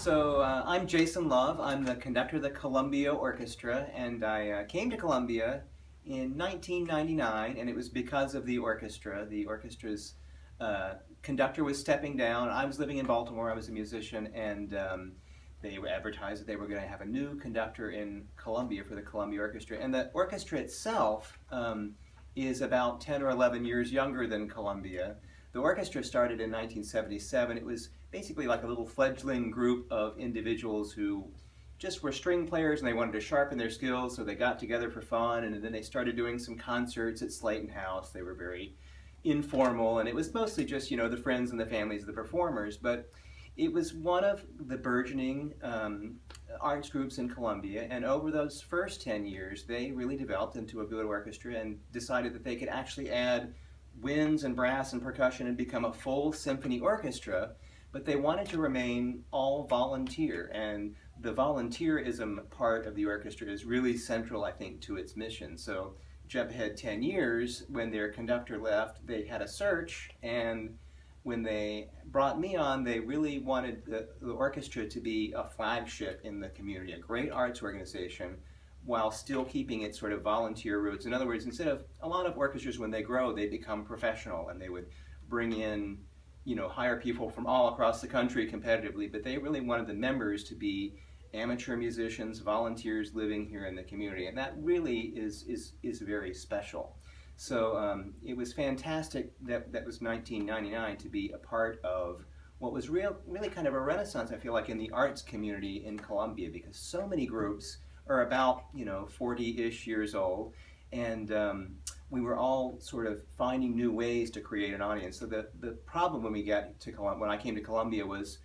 I'm Jason Love. I'm the conductor of the Columbia Orchestra, and I came to Columbia in 1999, and it was because of the orchestra. The orchestra's conductor was stepping down. I was living in Baltimore. I was a musician, and they advertised that they were going to have a new conductor in Columbia for the Columbia Orchestra. And the orchestra itself is about 10 or 11 years younger than Columbia. The orchestra started in 1977. It was basically like a little fledgling group of individuals who just were string players and they wanted to sharpen their skills, so they got together for fun, and then they started doing some concerts at Slayton House. They were very informal, and it was mostly just, the friends and the families of the performers, but it was one of the burgeoning arts groups in Columbia, and over those first 10 years, they really developed into a good orchestra and decided that they could actually add winds and brass and percussion and become a full symphony orchestra, but they wanted to remain all volunteer, and the volunteerism part of the orchestra is really central, I think, to its mission. So jump ahead 10 years, when their conductor left, they had a search, and when they brought me on, they really wanted the orchestra to be a flagship in the community, a great arts organization, while still keeping its sort of volunteer roots. In other words, instead of a lot of orchestras, when they grow, they become professional and they would bring in, hire people from all across the country competitively, but they really wanted the members to be amateur musicians, volunteers living here in the community, and that really is very special. So it was fantastic that was 1999 to be a part of what was really kind of a renaissance, I feel like, in the arts community in Columbia, because so many groups are about 40-ish years old, and we were all sort of finding new ways to create an audience. So the problem when when I came to Columbia was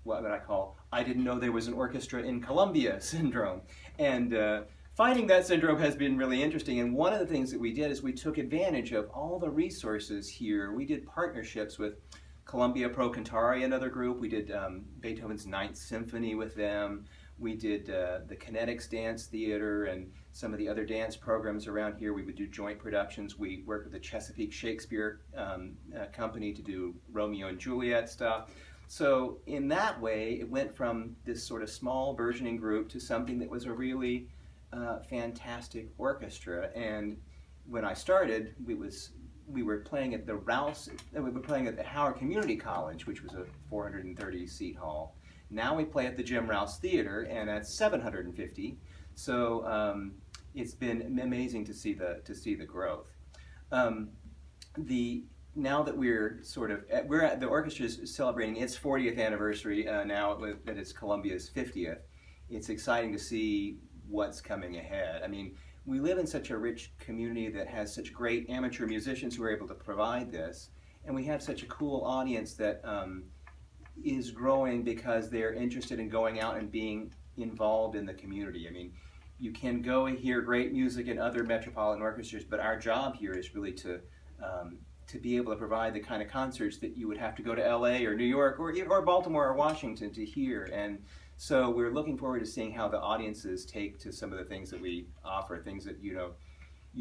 what I call "I didn't know there was an orchestra in Columbia" syndrome, and finding that syndrome has been really interesting. And one of the things that we did is we took advantage of all the resources here. We did partnerships with Columbia Pro Cantare, another group. We did Beethoven's Ninth Symphony with them. We did the Kinetics Dance Theater and some of the other dance programs around here. We would do joint productions. We worked with the Chesapeake Shakespeare Company to do Romeo and Juliet stuff. So in that way, it went from this sort of small burgeoning group to something that was a really fantastic orchestra. And when I started, we were playing at the Howard Community College, which was a 430-seat hall. Now we play at the Jim Rouse Theater, and that's 750. So it's been amazing to see the growth. Now that the orchestra is celebrating its 40th anniversary now that it's Columbia's 50th. It's exciting to see what's coming ahead. I mean, we live in such a rich community that has such great amateur musicians who are able to provide this, and we have such a cool audience that is growing because they're interested in going out and being involved in the community. I mean, you can go and hear great music in other metropolitan orchestras, but our job here is really to be able to provide the kind of concerts that you would have to go to LA or New York or Baltimore or Washington to hear. And so we're looking forward to seeing how the audiences take to some of the things that we offer, things that you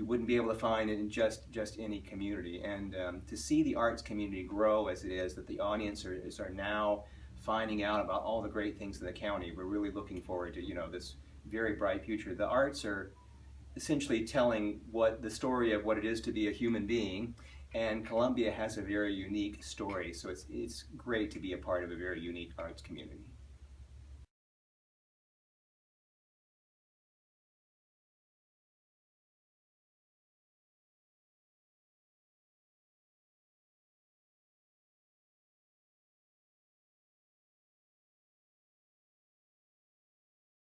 wouldn't be able to find in just any community. And to see the arts community grow as it is, that the audience are now finding out about all the great things in the county, we're really looking forward to this very bright future. The arts are essentially telling the story of what it is to be a human being, and Columbia has a very unique story, so it's great to be a part of a very unique arts community.